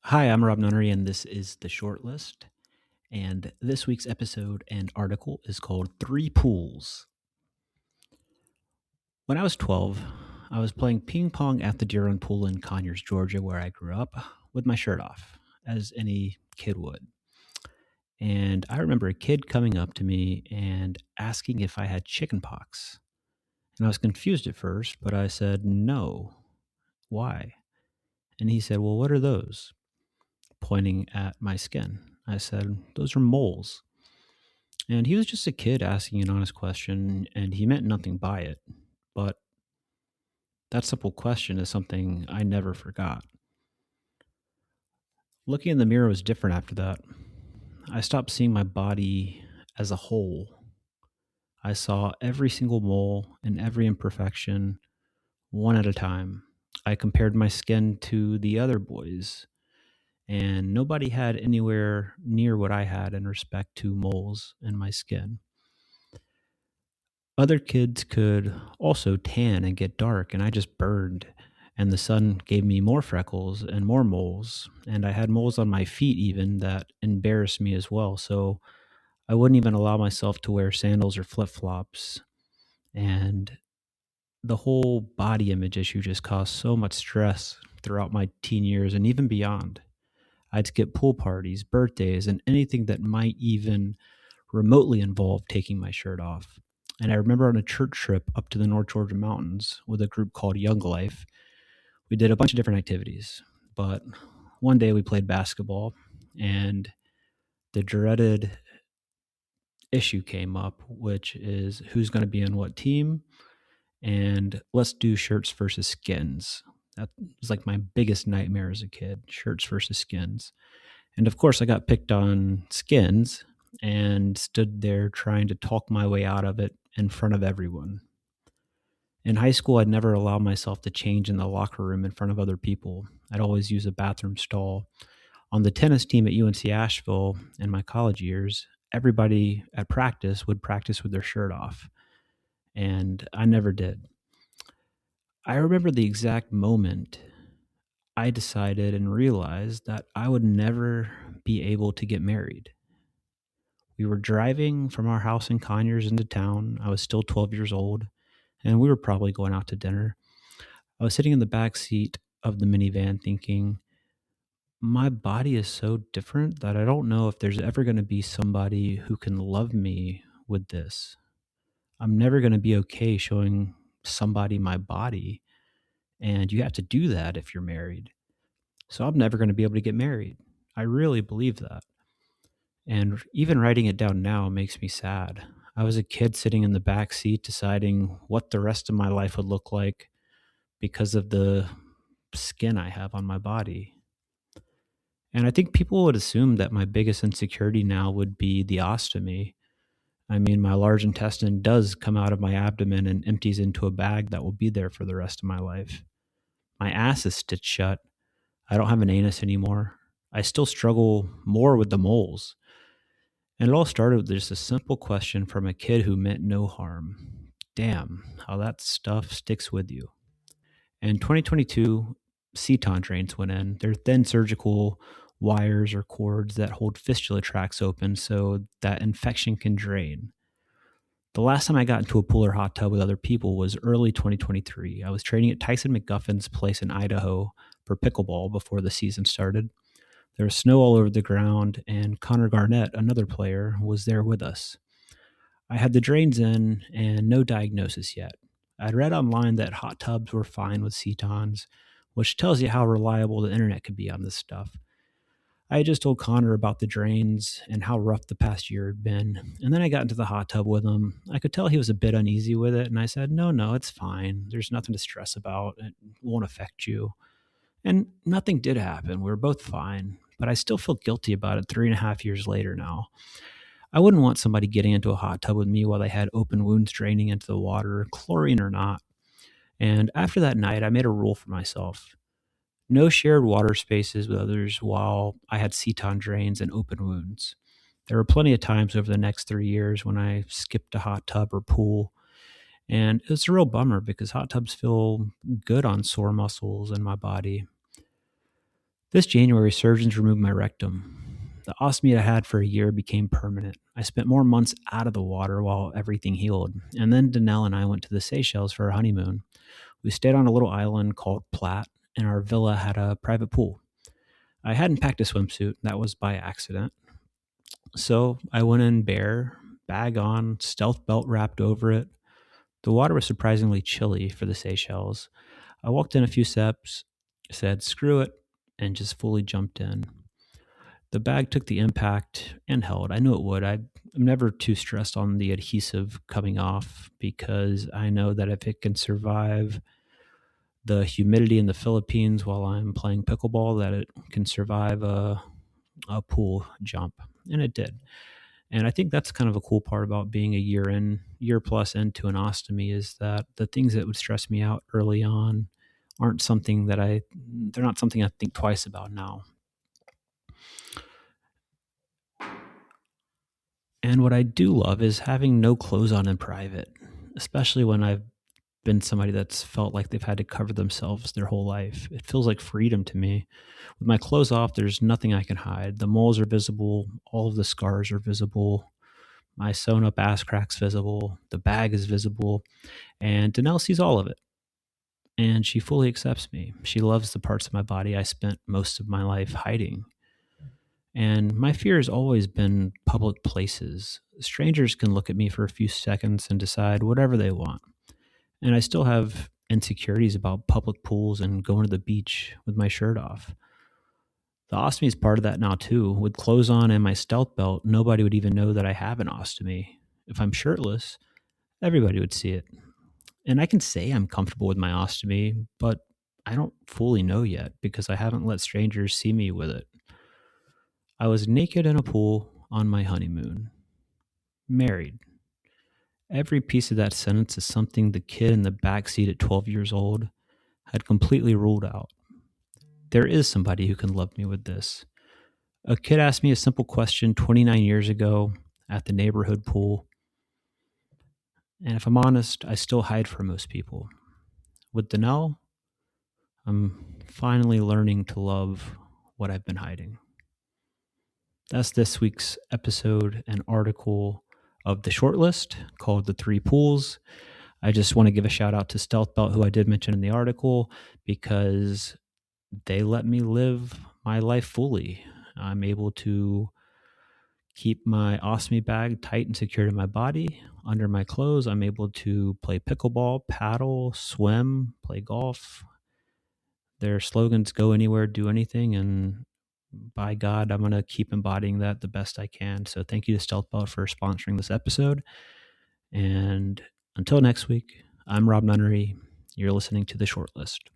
Hi, I'm Rob Nunnery, and this is The Short List. And this week's episode and article is called Three Pools. When I was 12, I was playing ping pong at the Deer Run Pool in Conyers, Georgia, where I grew up, with my shirt off, as any kid would. And I remember a kid coming up to me and asking if I had chickenpox. And I was confused at first, but I said, no. Why? And he said, well, what are those? Pointing at my skin. I said, those are moles. And he was just a kid asking an honest question, and he meant nothing by it. But that simple question is something I never forgot. Looking in the mirror was different after that. I stopped seeing my body as a whole. I saw every single mole and every imperfection one at a time. I compared my skin to the other boys, and nobody had anywhere near what I had in respect to moles in my skin. Other kids could also tan and get dark, and I just burned. And the sun gave me more freckles and more moles. And I had moles on my feet, even that embarrassed me as well. So I wouldn't even allow myself to wear sandals or flip flops. And the whole body image issue just caused so much stress throughout my teen years and even beyond. I'd skip pool parties, birthdays, and anything that might even remotely involve taking my shirt off. And I remember on a church trip up to the North Georgia mountains with a group called Young Life, we did a bunch of different activities. But one day we played basketball, and the dreaded issue came up, which is who's going to be on what team, and let's do shirts versus skins. That was like my biggest nightmare as a kid, shirts versus skins. And of course, I got picked on skins and stood there trying to talk my way out of it in front of everyone. In high school, I'd never allow myself to change in the locker room in front of other people. I'd always use a bathroom stall. On the tennis team at UNC Asheville in my college years, everybody at practice would practice with their shirt off, and I never did. I remember the exact moment I decided and realized that I would never be able to get married. We were driving from our house in Conyers into town. I was still 12 years old, and we were probably going out to dinner. I was sitting in the back seat of the minivan thinking, my body is so different that I don't know if there's ever going to be somebody who can love me with this. I'm never going to be okay showing somebody my body, and you have to do that if you're married. So I'm never going to be able to get married. I really believe that. And even writing it down now makes me sad. I was a kid sitting in the back seat deciding what the rest of my life would look like because of the skin I have on my body. And I think people would assume that my biggest insecurity now would be the ostomy. I mean, my large intestine does come out of my abdomen and empties into a bag that will be there for the rest of my life. My ass is stitched shut. I don't have an anus anymore. I still struggle more with the moles. And it all started with just a simple question from a kid who meant no harm. Damn, how that stuff sticks with you. In 2022, ceton drains went in. They're thin surgical wires or cords that hold fistula tracts open so that infection can drain. The last time I got into a pool or hot tub with other people was early 2023. I was training at Tyson McGuffin's place in Idaho for pickleball before the season started. There was snow all over the ground, and Connor Garnett, another player, was there with us. I had the drains in and no diagnosis yet. I'd read online that hot tubs were fine with cetons, which tells you how reliable the internet could be on this stuff. I had just told Connor about the drains and how rough the past year had been, and then I got into the hot tub with him. I could tell he was a bit uneasy with it, and I said, no, it's fine. There's nothing to stress about. It won't affect you. And nothing did happen. We were both fine, but I still feel guilty about it 3.5 years later now. I wouldn't want somebody getting into a hot tub with me while they had open wounds draining into the water, chlorine or not. And after that night, I made a rule for myself. No shared water spaces with others while I had ceton drains and open wounds. There were plenty of times over the next 3 years when I skipped a hot tub or pool. And it's a real bummer because hot tubs feel good on sore muscles in my body. This January, surgeons removed my rectum. The ostomy I had for a year became permanent. I spent more months out of the water while everything healed. And then Danelle and I went to the Seychelles for our honeymoon. We stayed on a little island called Platt, and our villa had a private pool. I hadn't packed a swimsuit, that was by accident. So I went in bare, bag on, stealth belt wrapped over it. The water was surprisingly chilly for the Seychelles. I walked in a few steps, said, screw it, and just fully jumped in. The bag took the impact and held. I knew it would. I'm never too stressed on the adhesive coming off because I know that if it can survive the humidity in the Philippines while I'm playing pickleball, that it can survive a pool jump. And it did. And I think that's kind of a cool part about being a year plus into an ostomy is that the things that would stress me out early on aren't something that they're not something I think twice about now. And what I do love is having no clothes on in private, especially when I've been somebody that's felt like they've had to cover themselves their whole life. It feels like freedom to me. With my clothes off, there's nothing I can hide. The moles are visible, all of the scars are visible. My sewn up ass crack's visible. The bag is visible. And Danelle sees all of it. And she fully accepts me. She loves the parts of my body I spent most of my life hiding. And my fear has always been public places. Strangers can look at me for a few seconds and decide whatever they want. And I still have insecurities about public pools and going to the beach with my shirt off. The ostomy is part of that now, too. With clothes on and my stealth belt, nobody would even know that I have an ostomy. If I'm shirtless, everybody would see it. And I can say I'm comfortable with my ostomy, but I don't fully know yet because I haven't let strangers see me with it. I was naked in a pool on my honeymoon. Married. Every piece of that sentence is something the kid in the backseat at 12 years old had completely ruled out. There is somebody who can love me with this. A kid asked me a simple question 29 years ago at the neighborhood pool. And if I'm honest, I still hide from most people. With Danelle, I'm finally learning to love what I've been hiding. That's this week's episode and article of the shortlist called The Three Pools. I just want to give a shout out to Stealth Belt, who I did mention in the article, because they let me live my life fully. I'm able to keep my ostomy bag tight and secure to my body. Under my clothes, I'm able to play pickleball, paddle, swim, play golf. Their slogans, go anywhere, do anything. And by God, I'm going to keep embodying that the best I can. So thank you to Stealth Belt for sponsoring this episode. And until next week, I'm Rob Nunnery. You're listening to The Shortlist.